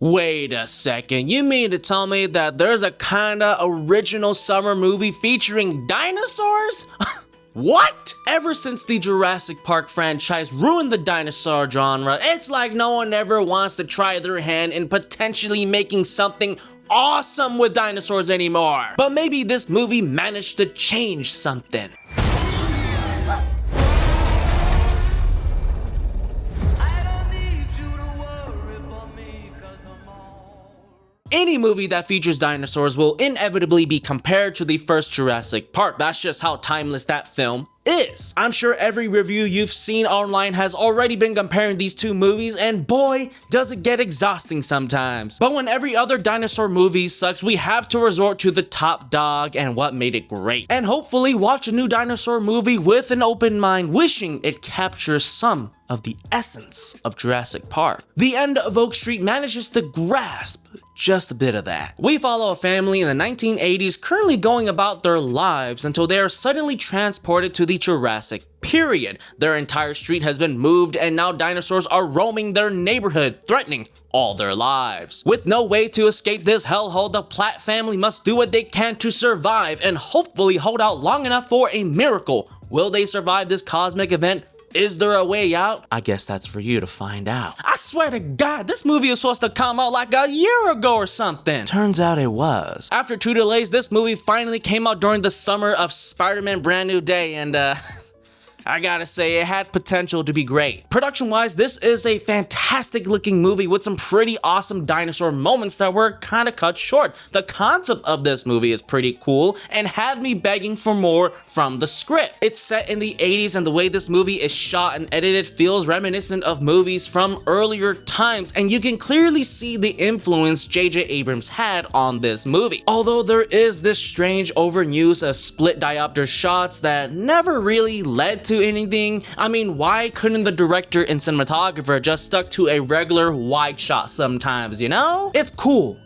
Wait a second, you mean to tell me that there's a kinda original summer movie featuring dinosaurs? What? Ever since the Jurassic Park franchise ruined the dinosaur genre, it's like no one ever wants to try their hand in potentially making something awesome with dinosaurs anymore. But maybe this movie managed to change something. Any movie that features dinosaurs will inevitably be compared to the first Jurassic Park. That's just how timeless that film is. I'm sure every review you've seen online has already been comparing these two movies, and boy, does it get exhausting sometimes. But when every other dinosaur movie sucks, we have to resort to the top dog and what made it great. And hopefully watch a new dinosaur movie with an open mind, wishing it captures some of the essence of Jurassic Park. The End of Oak Street manages to grasp just a bit of that. We follow a family in the 1980s currently going about their lives until they are suddenly transported to the Jurassic period. Their entire street has been moved and now dinosaurs are roaming their neighborhood, threatening all their lives. With no way to escape this hellhole, the Platt family must do what they can to survive and hopefully hold out long enough for a miracle. Will they survive this cosmic event? Is there a way out? I guess that's for you to find out. I swear to God, this movie was supposed to come out like a year ago or something. Turns out it was. After 2 delays, this movie finally came out during the summer of Spider-Man Brand New Day, and I gotta say, it had potential to be great. Production-wise, this is a fantastic looking movie with some pretty awesome dinosaur moments that were kinda cut short. The concept of this movie is pretty cool and had me begging for more from the script. It's set in the 80s and the way this movie is shot and edited feels reminiscent of movies from earlier times, and you can clearly see the influence J.J. Abrams had on this movie. Although there is this strange overuse of split diopter shots that never really led to anything. I mean, why couldn't the director and cinematographer just stuck to a regular wide shot sometimes, you know? It's cool.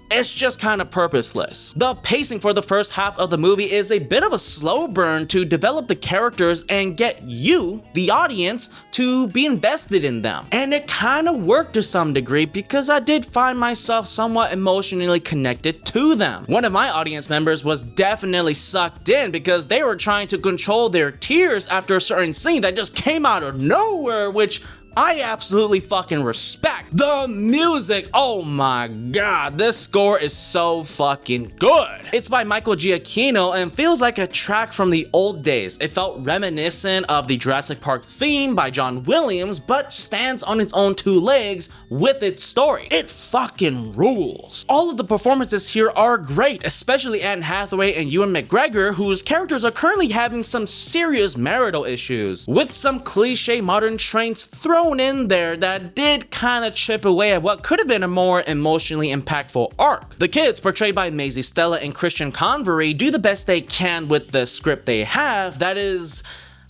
It's just kind of purposeless. The pacing for the first half of the movie is a bit of a slow burn to develop the characters and get you, the audience, to be invested in them. And it kind of worked to some degree because I did find myself somewhat emotionally connected to them. One of my audience members was definitely sucked in because they were trying to control their tears after a certain scene that just came out of nowhere, which I absolutely fucking respect. The music, oh my god, this score is so fucking good. It's by Michael Giacchino and feels like a track from the old days. It felt reminiscent of the Jurassic Park theme by John Williams, but stands on its own 2 legs with its story. It fucking rules. All of the performances here are great, especially Anne Hathaway and Ewan McGregor, whose characters are currently having some serious marital issues, with some cliche modern traits thrown in there that did kind of chip away at what could have been a more emotionally impactful arc. The kids, portrayed by Maisie Stella and Christian Convery, do the best they can with the script they have. That is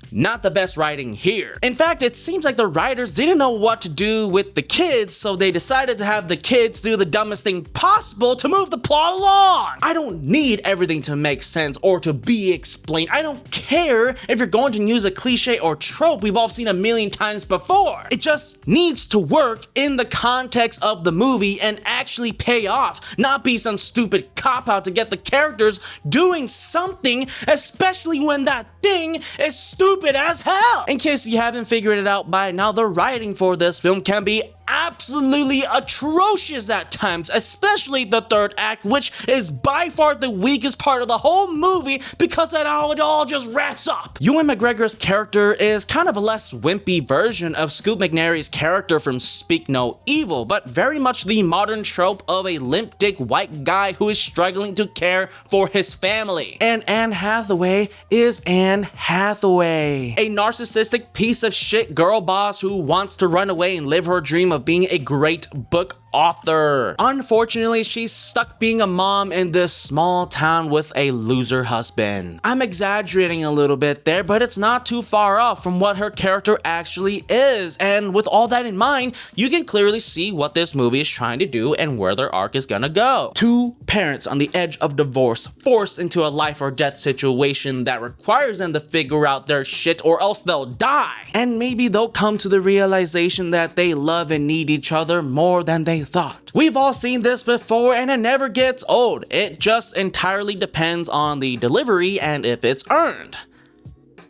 not the best writing here. In fact, it seems like the writers didn't know what to do with the kids, so they decided to have the kids do the dumbest thing possible to move the plot along. I don't need everything to make sense or to be explained. I don't care if you're going to use a cliche or trope we've all seen a million times before. It just needs to work in the context of the movie and actually pay off, not be some stupid cop-out to get the characters doing something, especially when that thing is stupid as hell. In case you haven't figured it out by now, the writing for this film can be absolutely atrocious at times, especially the third act, which is by far the weakest part of the whole movie because of how it all just wraps up. Ewan McGregor's character is kind of a less wimpy version of Scoot McNairy's character from Speak No Evil, but very much the modern trope of a limp dick white guy who is struggling to care for his family. And Anne Hathaway is Anne Hathaway, a narcissistic piece of shit girl boss who wants to run away and live her dream of being a great book author. Unfortunately, she's stuck being a mom in this small town with a loser husband. I'm exaggerating a little bit there, but it's not too far off from what her character actually is. And with all that in mind, you can clearly see what this movie is trying to do and where their arc is gonna go. 2 parents on the edge of divorce, forced into a life or death situation that requires them to figure out their shit or else they'll die. And maybe they'll come to the realization that they love and need each other more than they thought. We've all seen this before and it never gets old. It just entirely depends on the delivery and if it's earned.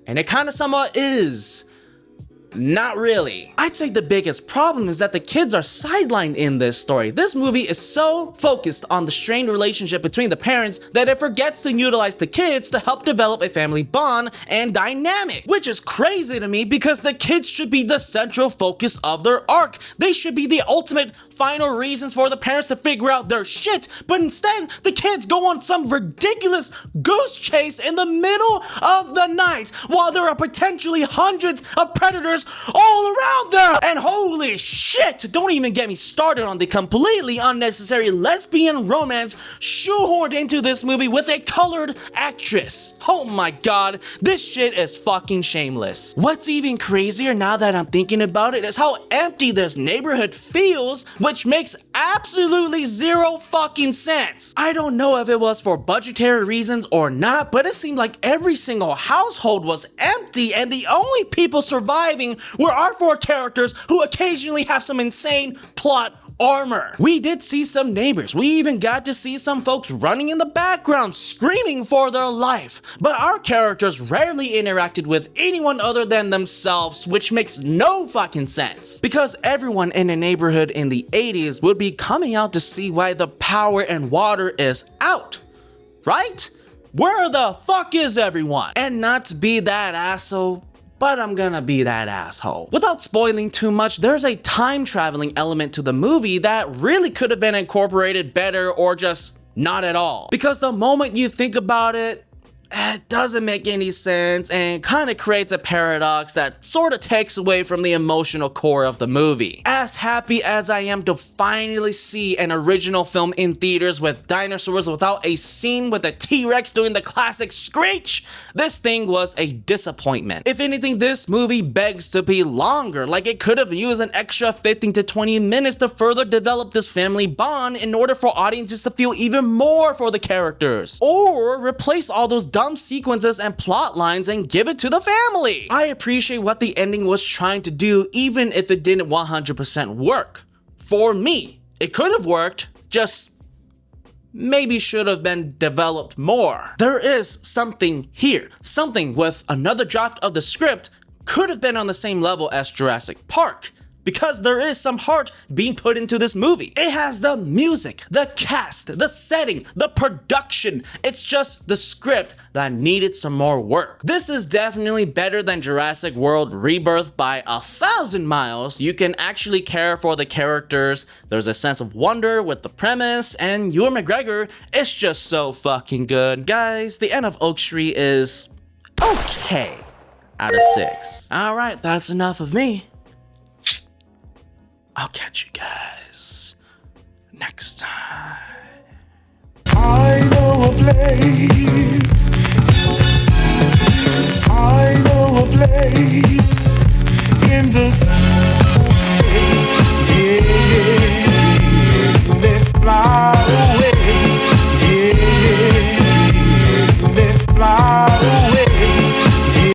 And it kind of somewhat is. Not really. I'd say the biggest problem is that the kids are sidelined in this story. This movie is so focused on the strained relationship between the parents that it forgets to utilize the kids to help develop a family bond and dynamic, which is crazy to me because the kids should be the central focus of their arc. They should be the ultimate final reasons for the parents to figure out their shit, but instead the kids go on some ridiculous goose chase in the middle of the night while there are potentially hundreds of predators all around them. And holy shit, don't even get me started on the completely unnecessary lesbian romance shoehorned into this movie with a colored actress. Oh my god, this shit is fucking shameless. What's even crazier now that I'm thinking about it is how empty this neighborhood feels, which makes absolutely zero fucking sense. I don't know if it was for budgetary reasons or not, but it seemed like every single household was empty and the only people surviving were our four characters who occasionally have some insane plot armor. We did see some neighbors. We even got to see some folks running in the background screaming for their life. But our characters rarely interacted with anyone other than themselves, which makes no fucking sense. Because everyone in a neighborhood in the 80s would be coming out to see why the power and water is out, right? Where the fuck is everyone? And not to be that asshole, but I'm gonna be that asshole. Without spoiling too much, there's a time traveling element to the movie that really could have been incorporated better or just not at all. Because the moment you think about it, it doesn't make any sense and kind of creates a paradox that sort of takes away from the emotional core of the movie. As happy as I am to finally see an original film in theaters with dinosaurs without a scene with a T-Rex doing the classic screech, this thing was a disappointment. If anything, this movie begs to be longer, like it could have used an extra 15 to 20 minutes to further develop this family bond in order for audiences to feel even more for the characters. Or replace all those dumb sequences and plot lines and give it to the family. I appreciate what the ending was trying to do, even if it didn't 100% work. For me, it could have worked, just maybe should have been developed more. There is something here, something with another draft of the script could have been on the same level as Jurassic Park. Because there is some heart being put into this movie. It has the music, the cast, the setting, the production. It's just the script that needed some more work. This is definitely better than Jurassic World Rebirth by 1,000 miles. You can actually care for the characters. There's a sense of wonder with the premise, and Ewan McGregor is just so fucking good. Guys, the end of Oak Street is okay out of 6. All right, that's enough of me. I'll catch you guys next time. I know a place. I know a place in the